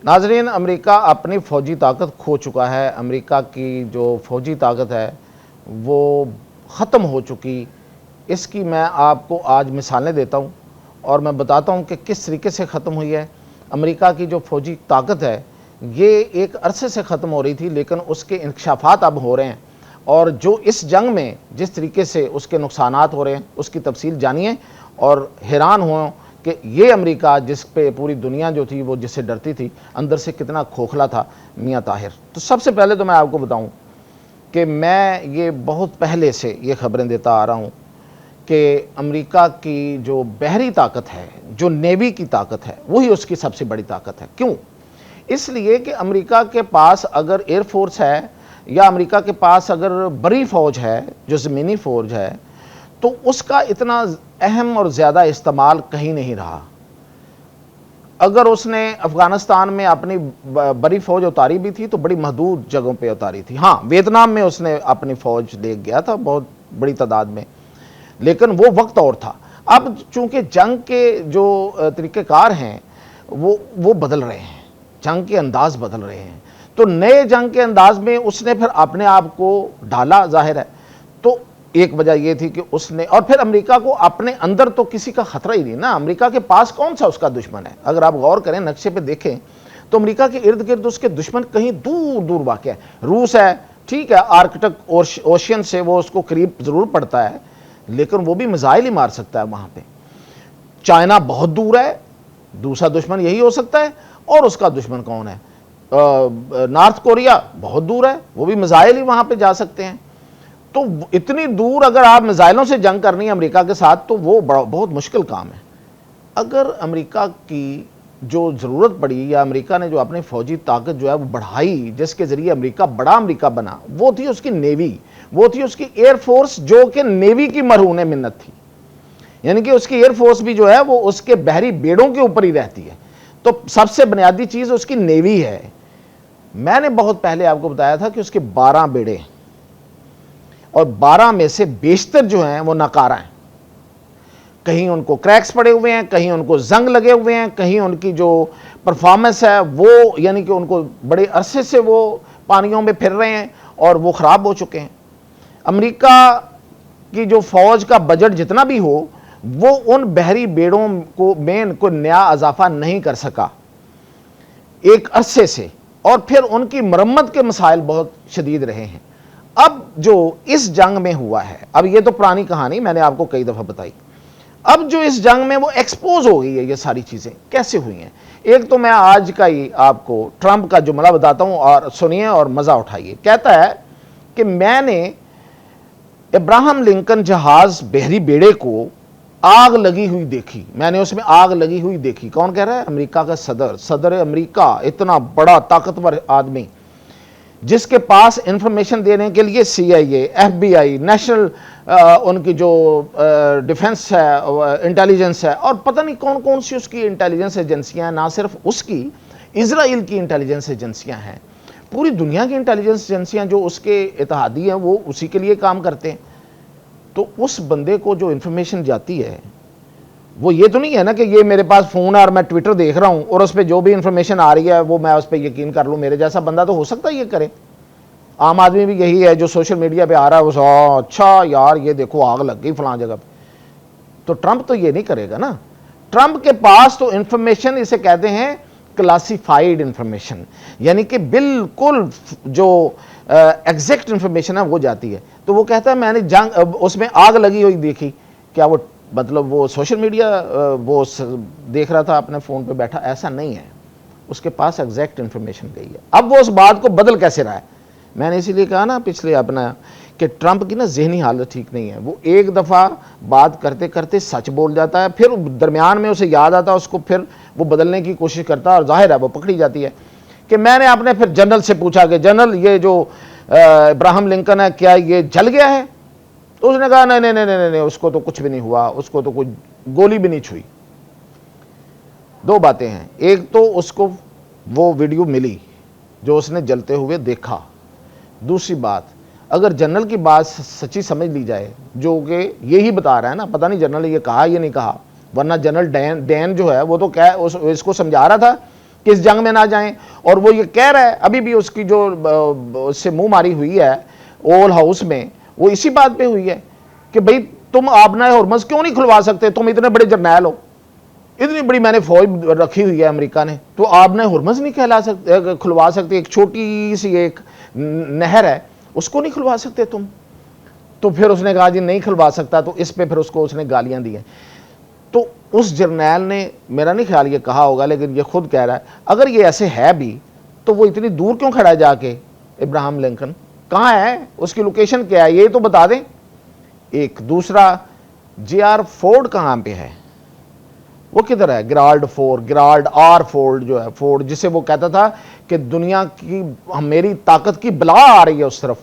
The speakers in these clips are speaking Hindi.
नाजरीन, अमेरिका अपनी फ़ौजी ताकत खो चुका है। अमेरिका की जो फ़ौजी ताकत है वो ख़त्म हो चुकी। इसकी मैं आपको आज मिसालें देता हूँ और मैं बताता हूँ कि किस तरीके से ख़त्म हुई है। अमेरिका की जो फ़ौजी ताकत है ये एक अरसे से ख़त्म हो रही थी, लेकिन उसके इंकशाफात अब हो रहे हैं और जो इस जंग में जिस तरीके से उसके नुकसानात हो रहे हैं उसकी तफसील जानिए और हैरान हो कि ये अमेरिका जिस पे पूरी दुनिया जो थी वो जिससे डरती थी, अंदर से कितना खोखला था मियाँ ताहिर। तो सबसे पहले तो मैं आपको बताऊं कि मैं ये बहुत पहले से ये खबरें देता आ रहा हूं कि अमेरिका की जो बहरी ताकत है, जो नेवी की ताकत है, वही उसकी सबसे बड़ी ताकत है। क्यों? इसलिए कि अमेरिका के पास अगर एयरफोर्स है या अमेरिका के पास अगर बड़ी फ़ौज है, जो ज़मीनी फ़ौज है, तो उसका इतना अहम और ज़्यादा इस्तेमाल कहीं नहीं रहा। अगर उसने अफ़गानिस्तान में अपनी बड़ी फ़ौज उतारी भी थी तो बड़ी महदूद जगहों पे उतारी थी। हाँ, वियतनाम में उसने अपनी फ़ौज ले गया था बहुत बड़ी तादाद में, लेकिन वो वक्त और था। अब चूंकि जंग के जो तरीक़ेकार हैं वो बदल रहे हैं, जंग के अंदाज बदल रहे हैं, तो नए जंग के अंदाज में उसने फिर अपने आप को ढाला, जाहिर है। तो एक वजह यह थी कि उसने, और फिर अमेरिका को अपने अंदर तो किसी का खतरा ही नहीं ना। अमेरिका के पास कौन सा उसका दुश्मन है? अगर आप गौर करें, नक्शे पे देखें तो अमेरिका के इर्द गिर्द उसके दुश्मन कहीं दूर दूर वाक़ है। रूस है, ठीक है, आर्कटिक ओशियन से वो उसको करीब जरूर पड़ता है, लेकिन वो भी मिसाइल ही मार सकता है वहां पे। चाइना बहुत दूर है, दूसरा दुश्मन यही हो सकता है। और उसका दुश्मन कौन है? नॉर्थ कोरिया बहुत दूर है, वो भी मिसाइल ही वहां पे जा सकते हैं। तो इतनी दूर अगर आप मिसाइलों से जंग करनी है अमेरिका के साथ तो वो बहुत मुश्किल काम है। अगर अमेरिका की जो ज़रूरत पड़ी या अमेरिका ने जो अपनी फ़ौजी ताकत जो है वो बढ़ाई, जिसके ज़रिए अमेरिका बड़ा अमेरिका बना, वो थी उसकी नेवी, वो थी उसकी एयरफोर्स, जो कि नेवी की मरहून मिन्नत थी। यानी कि उसकी एयरफोर्स भी जो है वो उसके बहरी बेड़ों के ऊपर ही रहती है। तो सबसे बुनियादी चीज़ उसकी नेवी है। मैंने बहुत पहले आपको बताया था कि उसके 12 बेड़े और 12 में से बेशतर जो हैं वो नाकारा हैं। कहीं उनको क्रैक्स पड़े हुए हैं, कहीं उनको जंग लगे हुए हैं, कहीं उनकी जो परफॉर्मेंस है वो, यानी कि उनको बड़े अरसे से वो पानियों में फिर रहे हैं और वो ख़राब हो चुके हैं। अमेरिका की जो फ़ौज का बजट जितना भी हो वो उन बहरी बेड़ों को में कोई नया इजाफा नहीं कर सका एक अरसे से, और फिर उनकी मरम्मत के मसाइल बहुत शदीद रहे हैं। अब जो इस जंग में हुआ है, अब ये तो पुरानी कहानी मैंने आपको कई दफ़ा बताई, अब जो इस जंग में वो एक्सपोज हो गई है, ये सारी चीज़ें कैसे हुई हैं। एक तो मैं आज का ही आपको ट्रंप का जुमला बताता हूँ और सुनिए और मज़ा उठाइए। कहता है कि मैंने इब्राहिम लिंकन जहाज बहरी बेड़े को आग लगी हुई देखी, मैंने उसमें आग लगी हुई देखी। कौन कह रहा है? अमेरिका का सदर अमेरिका, इतना बड़ा ताकतवर आदमी जिसके पास इंफॉर्मेशन देने के लिए CIA, FBI, नेशनल उनकी जो डिफेंस है, इंटेलिजेंस है, और पता नहीं कौन कौन सी उसकी इंटेलिजेंस एजेंसियां हैं। ना सिर्फ उसकी, इजराइल की इंटेलिजेंस एजेंसियां हैं, पूरी दुनिया की इंटेलिजेंस एजेंसियां जो उसके इत्तेहादी हैं वो उसी के लिए काम करते हैं। तो उस बंदे को जो इंफॉर्मेशन जाती है वो ये तो नहीं है ना कि ये मेरे पास फ़ोन है और मैं ट्विटर देख रहा हूँ और उस पर जो भी इंफॉर्मेशन आ रही है वो मैं उस पर यकीन कर लूँ। मेरे जैसा बंदा तो हो सकता है ये करे, आम आदमी भी यही है जो सोशल मीडिया पे आ रहा है वो, अच्छा यार ये देखो आग लग गई फलां जगह पे। तो ट्रंप तो ये नहीं करेगा ना। ट्रंप के पास तो इंफॉर्मेशन, इसे कहते हैं क्लासिफाइड इंफॉर्मेशन, यानी कि बिल्कुल जो एग्जैक्ट इंफॉर्मेशन है वो जाती है। तो वो कहता है मैंने जंग उसमें आग लगी हुई देखी। क्या वो मतलब वो सोशल मीडिया वो देख रहा था अपने फ़ोन पे बैठा? ऐसा नहीं है, उसके पास एग्जैक्ट इंफॉर्मेशन गई है। अब वो उस बात को बदल कैसे रहा है? मैंने इसीलिए कहा ना पिछले अपना कि ट्रंप की ना जहनी हालत ठीक नहीं है। वो एक दफ़ा बात करते करते सच बोल जाता है, फिर दरमियान में उसे याद आता है उसको, फिर वो बदलने की कोशिश करता है और जाहिर है वो पकड़ी जाती है। कि मैंने अपने फिर जनरल से पूछा कि जनरल ये जो इब्राहिम लिंकन है क्या ये जल गया है? तो उसने कहा नहीं नहीं नहीं नहीं नहीं, उसको तो कुछ भी नहीं हुआ, उसको तो कोई गोली भी नहीं छुई। दो बातें हैं, एक तो उसको वो वीडियो मिली जो उसने जलते हुए देखा, दूसरी बात अगर जनरल की बात सच्ची समझ ली जाए, जो कि यही बता रहा है ना, पता नहीं जनरल ये कहा ये नहीं कहा, वरना जनरल डैन जो है वो तो क्या इसको समझा रहा था किस जंग में ना जाएं। और वो ये कह रहा है, अभी भी उसकी जो उससे मुंह मारी हुई है ओवल हाउस में, वो इसी बात पे हुई है कि भाई तुम आबना हॉर्मस क्यों नहीं खुलवा सकते, तुम इतने बड़े जर्नैल हो, इतनी बड़ी मैंने फौज रखी हुई है अमेरिका ने, तो आबना हॉर्मस नहीं कहला सकते, खुलवा सकते, एक छोटी सी एक नहर है उसको नहीं खुलवा सकते तुम। तो फिर उसने कहा जी नहीं खुलवा सकता, तो इस पे फिर उसको उसने गालियां दी हैं। तो उस जर्नैल ने, मेरा नहीं ख्याल ये कहा होगा लेकिन ये खुद कह रहा है, अगर ये ऐसे है भी तो वो इतनी दूर क्यों खड़ा है जाके, इब्राहिम लिंकन कहाँ है, उसकी लोकेशन क्या है ये तो बता दें। एक दूसरा, JR फोर्ड कहाँ पे है, वो किधर है, गिराल्ड आर फोर्ड जो है, फोर्ड जिसे वो कहता था कि दुनिया की मेरी ताकत की बला आ रही है उस तरफ,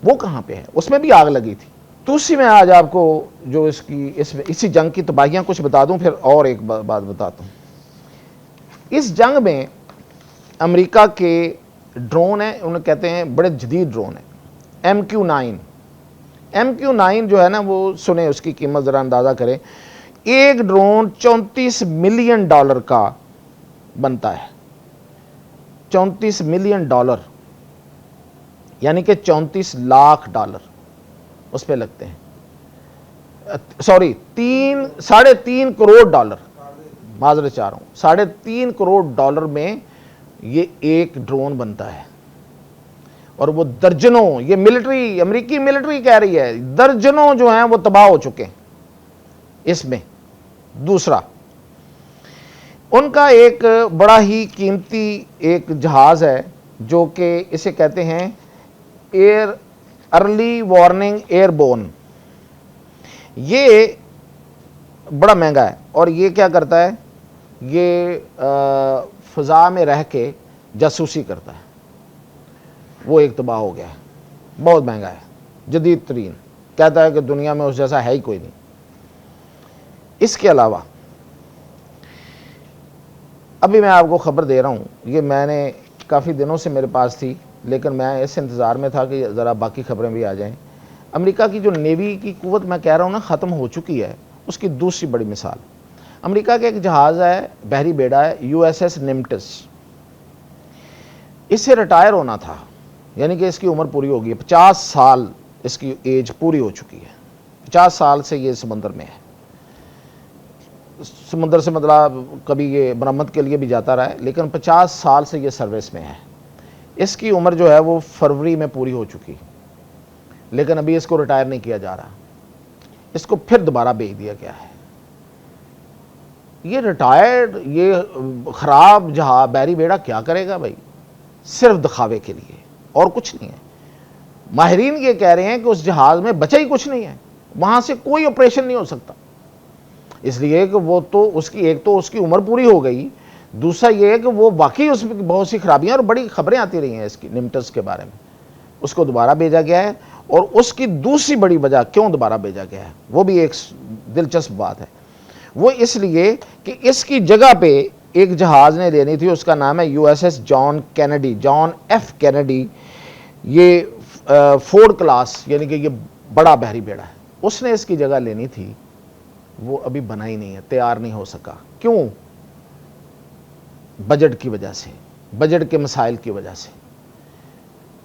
वो कहाँ पे है, उसमें भी आग लगी थी। तो उसी में आज आपको जो इसी जंग की तबाहियां कुछ बता दूं, फिर और एक बात बताता हूं। इस जंग में अमेरिका के ड्रोन है, उन्हें कहते हैं बड़े जदीद ड्रोन है, MQ-9 जो है ना, वो सुने उसकी कीमत जरा अंदाजा करें। एक ड्रोन $34 मिलियन का बनता है, $34 मिलियन, यानी कि $34 लाख उस पे लगते हैं। सॉरी, 3.5 करोड़ डॉलर, माजरत चाह रहा हूं, $3.5 करोड़ में ये एक ड्रोन बनता है। और वो दर्जनों, ये मिलिट्री, अमेरिकी मिलिट्री कह रही है, दर्जनों जो हैं वो तबाह हो चुके हैं इसमें। दूसरा, उनका एक बड़ा ही कीमती एक जहाज है जो कि इसे कहते हैं अर्ली वार्निंग एयरबोर्न। ये बड़ा महंगा है और ये क्या करता है, ये फ़ज़ा में रह के जासूसी करता है। वो एक तबाह हो गया है, बहुत महंगा है, जदीद तरीन, कहता है कि दुनिया में उस जैसा है ही कोई नहीं। इसके अलावा अभी मैं आपको खबर दे रहा हूँ, ये मैंने काफ़ी दिनों से मेरे पास थी लेकिन मैं इस इंतज़ार में था कि ज़रा बाकी खबरें भी आ जाएं। अमेरिका की जो नेवी की कुव्वत मैं कह रहा हूँ ना ख़त्म हो चुकी है, उसकी दूसरी बड़ी मिसाल, अमेरिका का एक जहाज़ है, बहरी बेड़ा है, USS निमिट्ज़। इससे रिटायर होना था, यानी कि इसकी उम्र पूरी हो गई है, 50 साल इसकी एज पूरी हो चुकी है। 50 साल से ये समंदर में है, समुद्र से मतलब कभी ये मरम्मत के लिए भी जाता रहा है, लेकिन 50 साल से ये सर्विस में है। इसकी उम्र जो है वो फरवरी में पूरी हो चुकी, लेकिन अभी इसको रिटायर नहीं किया जा रहा, इसको फिर दोबारा भेज दिया गया है। ये रिटायर्ड, ये खराब जहाज बहरी बेड़ा क्या करेगा भाई, सिर्फ दिखावे के लिए और कुछ नहीं है। माहिरीन ये कह रहे हैं कि उस जहाज में बचा ही कुछ नहीं है, वहां से कोई ऑपरेशन नहीं हो सकता, इसलिए कि वो तो उसकी, एक तो उसकी उम्र पूरी हो गई, दूसरा ये है कि वो वाकई उसमें बहुत सी खराबियां और बड़ी खबरें आती रही हैं इसकी निमिट्ज़ के बारे में। उसको दोबारा भेजा गया है और उसकी दूसरी बड़ी वजह क्यों दोबारा भेजा गया है वो भी एक दिलचस्प बात है। वो इसलिए कि इसकी जगह पे एक जहाज ने लेनी थी, उसका नाम है USS जॉन F कैनेडी। ये फोर्ड क्लास, यानी कि ये बड़ा बहरी बेड़ा है, उसने इसकी जगह लेनी थी, वो अभी बना ही नहीं है, तैयार नहीं हो सका। क्यों? बजट की वजह से, बजट के मसाइल की वजह से।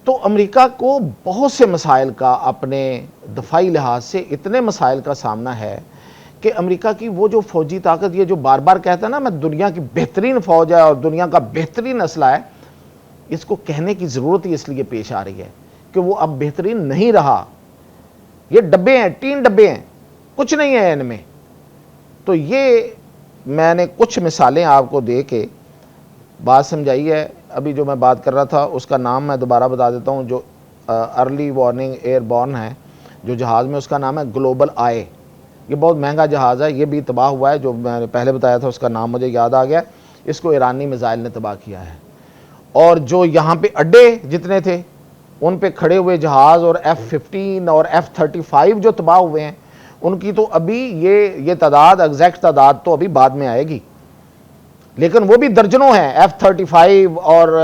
तो अमेरिका को बहुत से मसाइल का, अपने दफाई लिहाज से इतने मसाइल का सामना है कि अमेरिका की वो जो फौजी ताकत, ये जो बार बार कहता है ना मैं दुनिया की बेहतरीन फौज है और दुनिया का बेहतरीन असला है, इसको कहने की ज़रूरत ही इसलिए पेश आ रही है कि वो अब बेहतरीन नहीं रहा। ये डब्बे हैं, 3 डब्बे हैं, कुछ नहीं है इनमें। तो ये मैंने कुछ मिसालें आपको दे के बात समझाई है। अभी जो मैं बात कर रहा था उसका नाम मैं दोबारा बता देता हूँ, जो अर्ली वार्निंग एयरबॉर्न है जो जहाज़ में, उसका नाम है ग्लोबल आई। ये बहुत महंगा जहाज़ है, ये भी तबाह हुआ है, जो मैंने पहले बताया था उसका नाम मुझे याद आ गया। इसको ईरानी मिसाइल ने तबाह किया है। और जो यहाँ पे अड्डे जितने थे उन पे खड़े हुए जहाज़ और F-15 और F-35 जो तबाह हुए हैं, उनकी तो अभी ये तादाद, एग्जैक्ट तादाद तो अभी बाद में आएगी, लेकिन वो भी दर्जनों हैं। F-35 और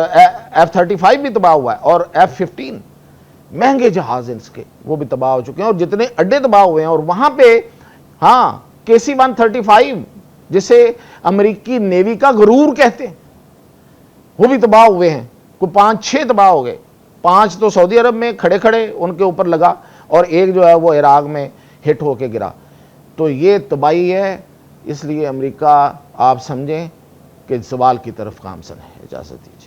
F-35 भी तबाह हुआ है और F-15 महंगे जहाज इसके, वो भी तबाह हो चुके हैं और जितने अड्डे तबाह हुए हैं। और वहां पे हाँ, KC-135 जिसे अमेरिकी नेवी का गरूर कहते हैं, वो भी तबाह हुए हैं, कोई 5-6 तबाह हो गए। 5 तो सऊदी अरब में खड़े खड़े उनके ऊपर लगा और एक जो है वो इराक में हिट होके गिरा। तो ये तबाही है। इसलिए अमेरिका आप समझें कि सवाल की तरफ गामजन है। इजाज़त दीजिए।